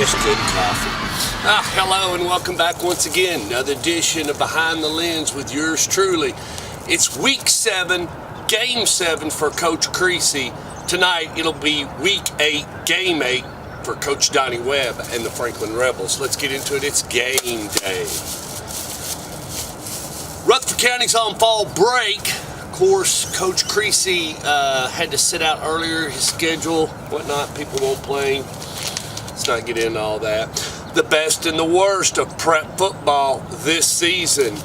It's good coffee. Hello and welcome back once again. Another edition of Behind the Lens with yours truly. It's week 7, game 7 for Coach Creasy. Tonight it'll be week 8, game 8 for Coach Donnie Webb and the Franklin Rebels. Let's get into it. It's game day. Rutherford County's on fall break. Of course, Coach Creasy had to sit out earlier. His schedule, whatnot, people won't play. Let's not get into all that. The best and the worst of prep football this season.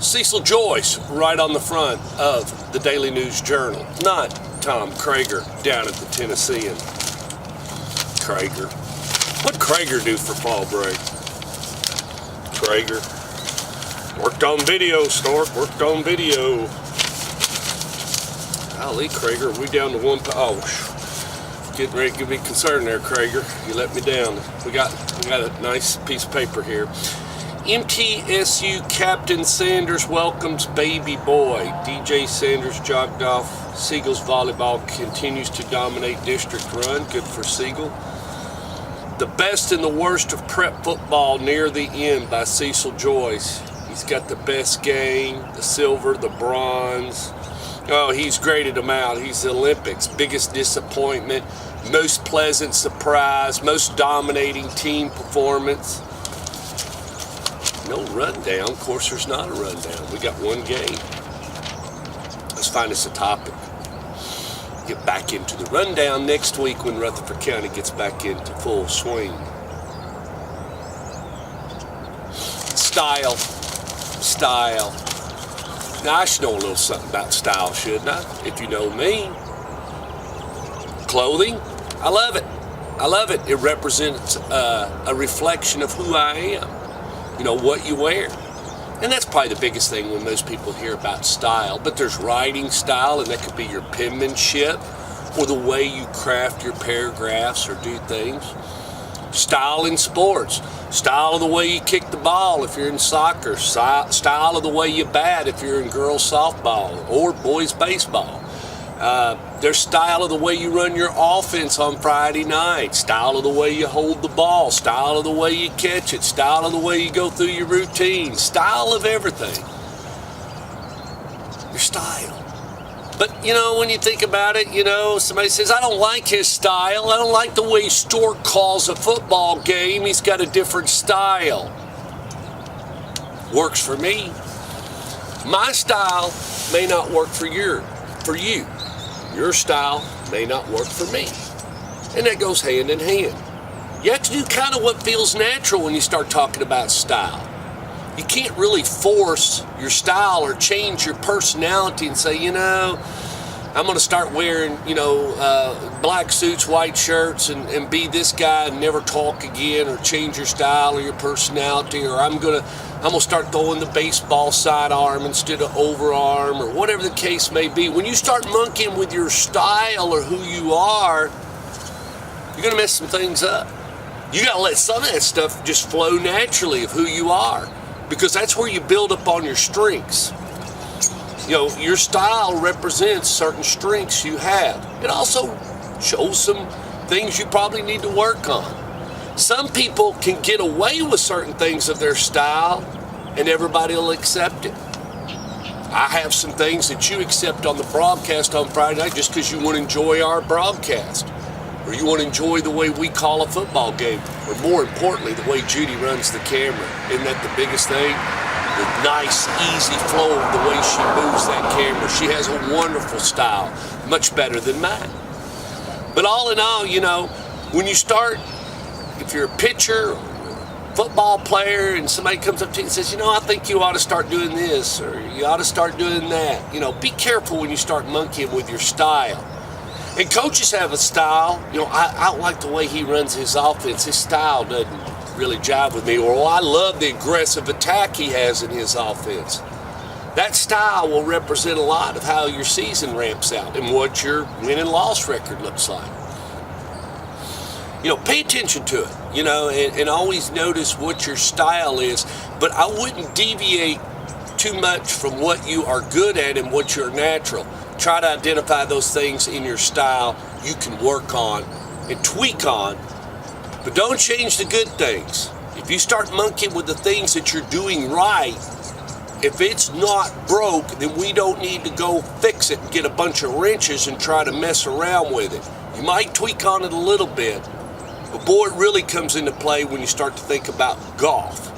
Cecil Joyce right on the front of the Daily News Journal. Not Tom Krager down at the Tennessean. Krager. What'd Krager do for fall break? Krager. Worked on video, Stork. Worked on video. Golly, Krager, we down to one. Getting ready to be concerned there, Krager. You let me down. We got a nice piece of paper here. MTSU Captain Sanders welcomes baby boy. DJ Sanders jogged off. Siegel's volleyball continues to dominate district run. Good for Siegel. The best and the worst of prep football near the end by Cecil Joyce. He's got the best game, the silver, the bronze. Oh, he's graded them out. He's the Olympics. Biggest disappointment, most pleasant surprise, most dominating team performance. No rundown. Of course, there's not a rundown. We got one game. Let's find us a topic. Get back into the rundown next week when Rutherford County gets back into full swing. Style. Now, I should know a little something about style, shouldn't I? If you know me. Clothing, I love it. I love it. It represents a reflection of who I am. You know, what you wear. And that's probably the biggest thing when most people hear about style. But there's writing style, and that could be your penmanship or the way you craft your paragraphs or do things. Style in sports. Style of the way you kick the ball if you're in soccer. Style of the way you bat if you're in girls softball or boys baseball. There's style of the way you run your offense on Friday night. Style of the way you hold the ball. Style of the way you catch it. Style of the way you go through your routine. Style of everything. Your style. But, you know, when you think about it, you know, somebody says, I don't like his style. I don't like the way Stork calls a football game. He's got a different style. Works for me. My style may not work for you. Your style may not work for me. And that goes hand in hand. You have to do kind of what feels natural when you start talking about style. You can't really force your style or change your personality and say, you know, I'm going to start wearing, you know, black suits, white shirts, and be this guy and never talk again, or change your style or your personality, or I'm gonna start throwing the baseball sidearm instead of overarm, or whatever the case may be. When you start monkeying with your style or who you are, you're going to mess some things up. You got to let some of that stuff just flow naturally of who you are, because that's where you build up on your strengths. You know, your style represents certain strengths you have. It also shows some things you probably need to work on. Some people can get away with certain things of their style, and everybody will accept it. I have some things that you accept on the broadcast on Friday night just because you want to enjoy our broadcast, or you want to enjoy the way we call a football game, or more importantly, the way Judy runs the camera. Isn't that the biggest thing? The nice, easy flow of the way she moves that camera. She has a wonderful style, much better than mine. But all in all, you know, when you start, if you're a pitcher, football player, and somebody comes up to you and says, you know, I think you ought to start doing this, or you ought to start doing that. You know, be careful when you start monkeying with your style. And coaches have a style. You know, I don't like the way he runs his offense. His style doesn't really jive with me. Or, well, I love the aggressive attack he has in his offense. That style will represent a lot of how your season ramps out and what your win and loss record looks like. You know, pay attention to it, you know, and always notice what your style is. But I wouldn't deviate too much from what you are good at and what you're natural. Try to identify those things in your style you can work on and tweak on But don't change the good things. If you start monkeying with the things that you're doing right, if it's not broke, then we don't need to go fix it and get a bunch of wrenches and try to mess around with it. You might tweak on it a little bit, but boy, it really comes into play when you start to think about golf.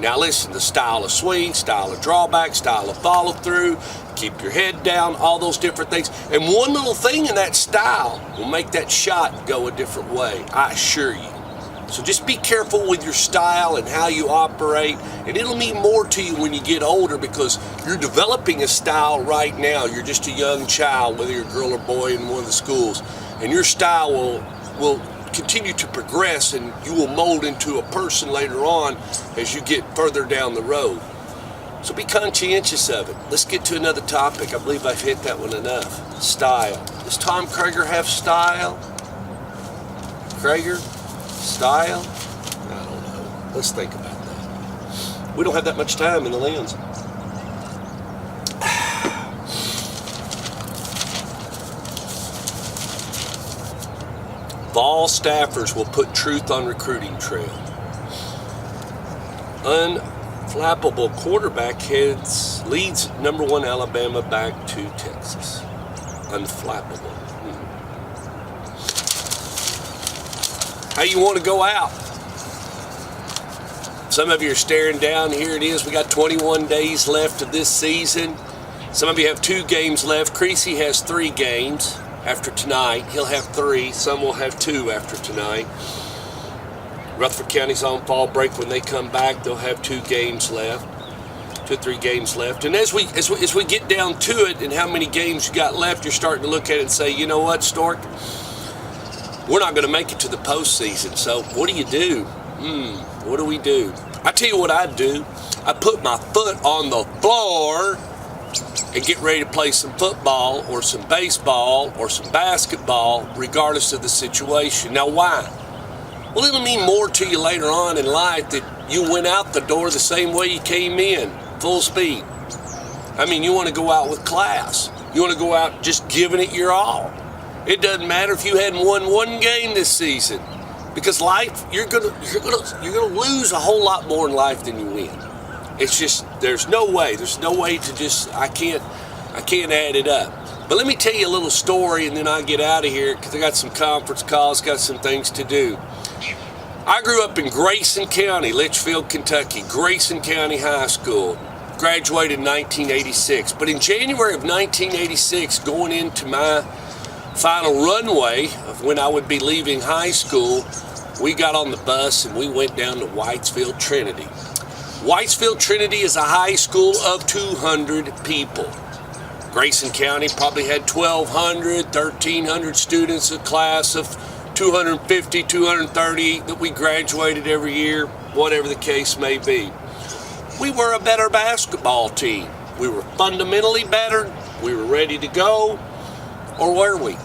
Now listen, the style of swing, style of drawback, style of follow through, keep your head down, all those different things. And one little thing in that style will make that shot go a different way, I assure you. So just be careful with your style and how you operate, and it'll mean more to you when you get older because you're developing a style right now. You're just a young child, whether you're a girl or boy in one of the schools, and your style will continue to progress, and you will mold into a person later on as you get further down the road. So be conscientious of it. Let's get to another topic. I believe I've hit that one enough. Style. Does Tom Krager have style? Krager? Style? I don't know. Let's think about that. We don't have that much time in the lens. Vol staffers will put truth on recruiting trail. Unflappable quarterback leads #1 Alabama back to Texas. Unflappable. How you want to go out? Some of you are staring down. Here it is. We got 21 days left of this season. Some of you have 2 games left. Creasy has 3 games after tonight. He'll have 3. Some will have 2 after tonight. Rutherford County's on fall break. When they come back, they'll have 2 games left. 2 or 3 games left. And as we get down to it and how many games you got left, you're starting to look at it and say, you know what, Stork? We're not going to make it to the postseason, so what do you do? What do we do? I tell you what I do. I put my foot on the floor and get ready to play some football or some baseball or some basketball, regardless of the situation. Now, why? Well, it'll mean more to you later on in life that you went out the door the same way you came in, full speed. I mean, you want to go out with class. You want to go out just giving it your all. It doesn't matter if you hadn't won 1 game this season, because life, you're gonna lose a whole lot more in life than you win. It's just there's no way to just I can't add it up. But let me tell you a little story, and then I'll get out of here because I got some conference calls, got some things to do. I grew up in Grayson County, Litchfield, Kentucky, Grayson County High School. Graduated in 1986, but in January of 1986, going into my final runway of when I would be leaving high school, we got on the bus and we went down to Whitesfield Trinity. Whitesfield Trinity is a high school of 200 people. Grayson County probably had 1,200, 1,300 students, a class of 250, 230 that we graduated every year, whatever the case may be. We were a better basketball team. We were fundamentally better. We were ready to go. Or were we?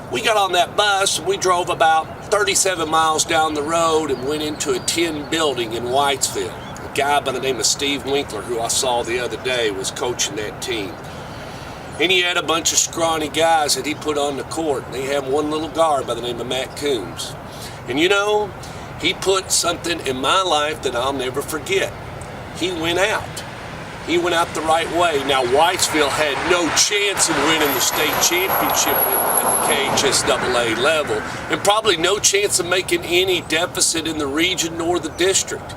We got on that bus and we drove about 37 miles down the road and went into a tin building in Whitesfield. A guy by the name of Steve Winkler, who I saw the other day, was coaching that team. And he had a bunch of scrawny guys that he put on the court. And they had one little guard by the name of Matt Coombs. And you know, he put something in my life that I'll never forget. He went out. He went out the right way. Now, Whitesfield had no chance of winning the state championship at the KHSAA level, and probably no chance of making any deficit in the region nor the district.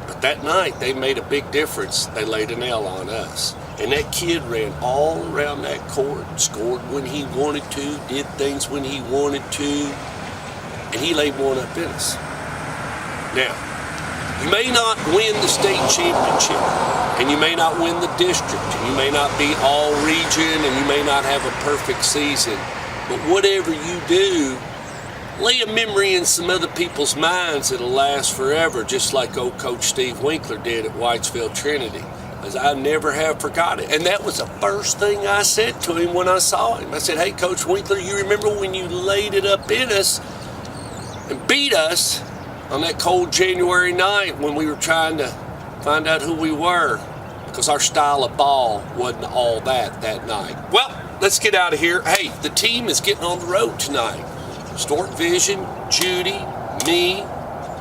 But that night, they made a big difference. They laid a nail on us. And that kid ran all around that court, scored when he wanted to, did things when he wanted to, and he laid one up in us. Now, you may not win the state championship, and you may not win the district, and you may not be all region, and you may not have a perfect season, but whatever you do, lay a memory in some other people's minds that'll last forever, just like old Coach Steve Winkler did at Whitesfield Trinity, as I never have forgot it. And that was the first thing I said to him when I saw him. I said, hey, Coach Winkler, you remember when you laid it up in us and beat us on that cold January night when we were trying to find out who we were, because our style of ball wasn't all that night. Well, let's get out of here. Hey, the team is getting on the road tonight. Stork Vision, Judy, me,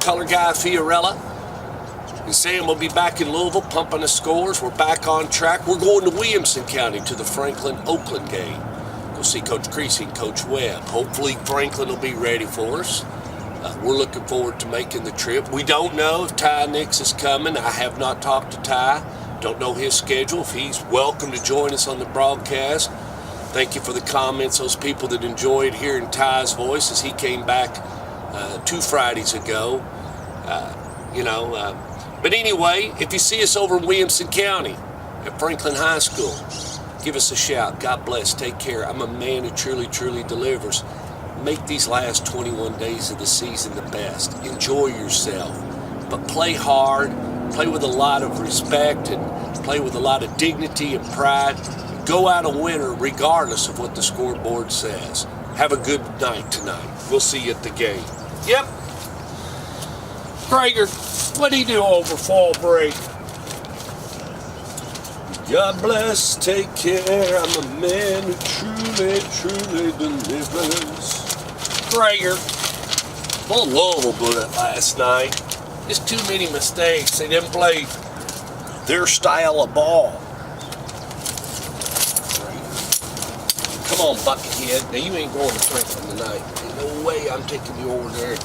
color guy Fiorella, and Sam will be back in Louisville pumping the scores. We're back on track. We're going to Williamson County to the Franklin-Oakland game. Go see Coach Creasy and Coach Webb. Hopefully Franklin will be ready for us. We're looking forward to making the trip. We don't know if Ty Nix is coming. I have not talked to Ty. Don't know his schedule. If he's welcome to join us on the broadcast. Thank you for the comments, those people that enjoyed hearing Ty's voice as he came back 2 Fridays ago. But anyway, if you see us over in Williamson County at Franklin High School, give us a shout. God bless. Take care. I'm a man who truly, truly delivers. Make these last 21 days of the season the best. Enjoy yourself. But play hard. Play with a lot of respect and play with a lot of dignity and pride. Go out a winner regardless of what the scoreboard says. Have a good night tonight. We'll see you at the game. Yep. Prager, what'd he do over fall break? God bless, take care. I'm a man who truly, truly delivers. Prager. Well, Louisville blew it last night. Just too many mistakes. They didn't play Their style of ball. Come on, Buckethead. Now, you ain't going to Franklin tonight. Ain't no way I'm taking you over there.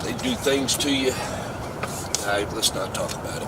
They do things to you. All right, let's not talk about it.